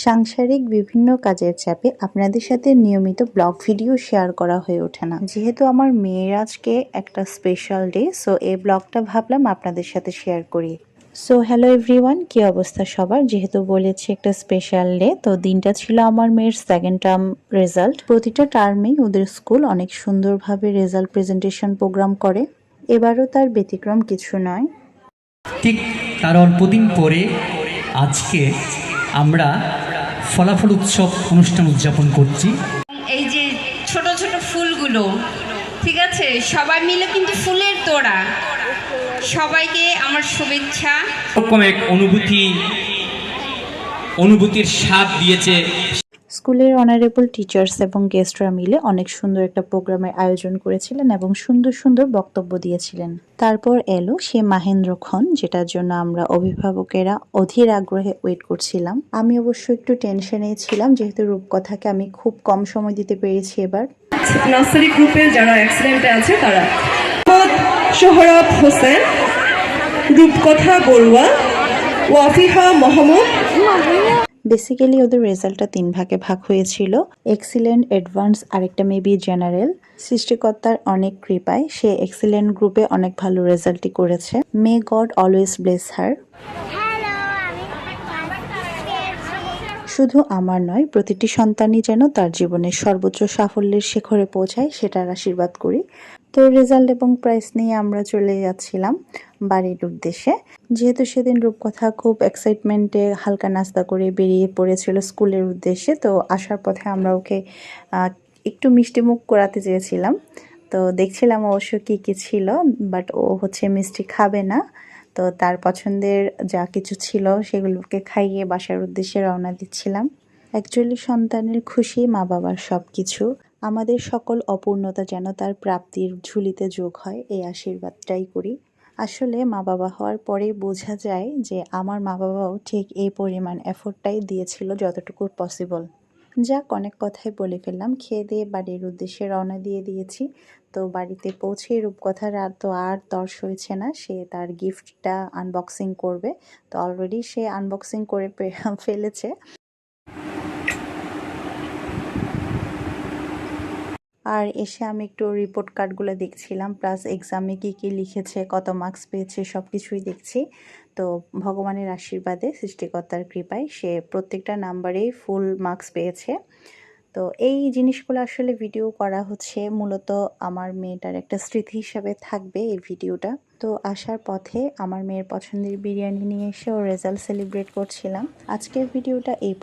সাংসারিক বিভিন্ন কাজের চাপে আপনাদের সাথে নিয়মিত ব্লগ ভিডিও শেয়ার করা হয়ে ওঠে না। যেহেতু আমার মেয়ের আজকে একটা স্পেশাল ডে, সো এই ব্লগটা ভাবলাম আপনাদের সাথে শেয়ার করি। সো হ্যালো এভরিওয়ান, কি অবস্থা সবার? যেহেতু বলেছি একটা স্পেশাল ডে, তো দিনটা ছিল আমার মেয়ের সেকেন্ড টার্ম রেজাল্ট। প্রতিটা টার্মেই ওদের স্কুল অনেক সুন্দরভাবে রেজাল্ট প্রেজেন্টেশন প্রোগ্রাম করে, এবারও তার ব্যতিক্রম কিছু নয়। ঠিক তার অল্পদিন পরে আজকে আমরা ফলাফল উৎসব অনুষ্ঠান উদযাপন করছি। এই যে ছোট ছোট ফুলগুলো, ঠিক আছে, সবাই মিলে কিন্তু ফুলের তোড়া। সবাইকে আমার শুভেচ্ছা। এরকম এক অনুভূতির স্বাদ দিয়েছে। স্কুলের অনারেবল টিচার্স এবং গেস্টরা মিলে অনেক সুন্দর একটা প্রোগ্রামের আয়োজন করেছিলেন এবং সুন্দর সুন্দর বক্তব্য দিয়েছিলেন। তারপর এলো সে মাহেন্দ্রক্ষণ, যেটার জন্য আমরা অভিভাবকেরা অধীর আগ্রহে ওয়েট করছিলাম। আমি অবশ্য একটু টেনশনেই ছিলাম, যেহেতু রূপকথাকে আমি খুব কম সময় দিতে পেরেছি এবার। নার্সারি গ্রুপের যারা এক্সিলেন্টে আছে তারা সোহরাব হোসেন, রূপকথা বড়ুয়া, ওয়াফিহা মোহাম্মদ। বেসিক্যালি ওদের রেজাল্টটা 3 ভাগে ভাগ হয়েছিল, এক্সিলেন্ট, অ্যাডভান্স, আরেকটা মেবি জেনারেল। সৃষ্টিকর্তার অনেক কৃপায় সে এক্সিলেন্ট গ্রুপে অনেক ভালো রেজাল্টই করেছে। মে গড অলওয়েজ ব্লেস হার। শুধু আমার নয়, প্রতিটি সন্তানই যেন তার জীবনের সর্বোচ্চ সাফল্যের শিখরে পৌঁছায়, সেটার আশীর্বাদ করি। তো রেজাল্ট এবং প্রাইজ নিয়ে আমরা চলে যাচ্ছিলাম বাড়ির উদ্দেশ্যে। যেহেতু সেদিন রূপকথা খুব এক্সাইটমেন্টে হালকা নাস্তা করে বেরিয়ে পড়েছিল স্কুলের উদ্দেশ্যে, তো আসার পথে আমরা ওকে একটু মিষ্টি মুখ করাতে চেয়েছিলাম। তো দেখছিলাম অবশ্য কী কী ছিল, বাট ও হচ্ছে মিষ্টি খাবে না। তো তার পছন্দের যা কিছু ছিল সেগুলোকে খাইয়ে বাসার উদ্দেশ্যে রওনা দিচ্ছিলাম। অ্যাকচুয়ালি সন্তানের খুশি মা বাবার সব কিছু। আমাদের সকল অপূর্ণতা যেন তার প্রাপ্তির ঝুলিতে যোগ হয়, এই আশীর্বাদটাই করি। আসলে মা বাবা হওয়ার পরেই বোঝা যায় যে আমার মা বাবাও ঠিক এই পরিমাণ এফোর্টটাই দিয়েছিল যতটুকু পসিবল। যাক, অনেক কথাই বলে ফেললাম। খেয়ে দিয়ে বাড়ির উদ্দেশ্যে রওনা দিয়ে দিয়েছি। তো বাড়িতে পৌঁছে রূপকথার তো আর তর সইছে না, সে তার গিফটটা আনবক্সিং করবে। তো অলরেডি সে আনবক্সিং করে ফেলেছে। আর এসে আমি একটু রিপোর্ট কার্ডগুলো দেখছিলাম, প্লাস এক্সামে কী কী লিখেছে, কত মার্কস পেয়েছে, সব কিছুই দেখছি। তো ভগবানের আশীর্বাদে, সৃষ্টিকর্তার কৃপায় সে প্রত্যেকটা নাম্বারেই ফুল মার্কস পেয়েছে। তো এই জিনিসগুলো আসলে ভিডিও করা হচ্ছে মূলত আমার মেয়েটার একটা স্মৃতি হিসাবে থাকবে এই ভিডিওটা। তো আসার পথে আমার মেয়ের পছন্দের বিরিয়ানি নিয়ে এসে ও রেজাল্ট সেলিব্রেট করছিলাম। আজকের ভিডিওটা এই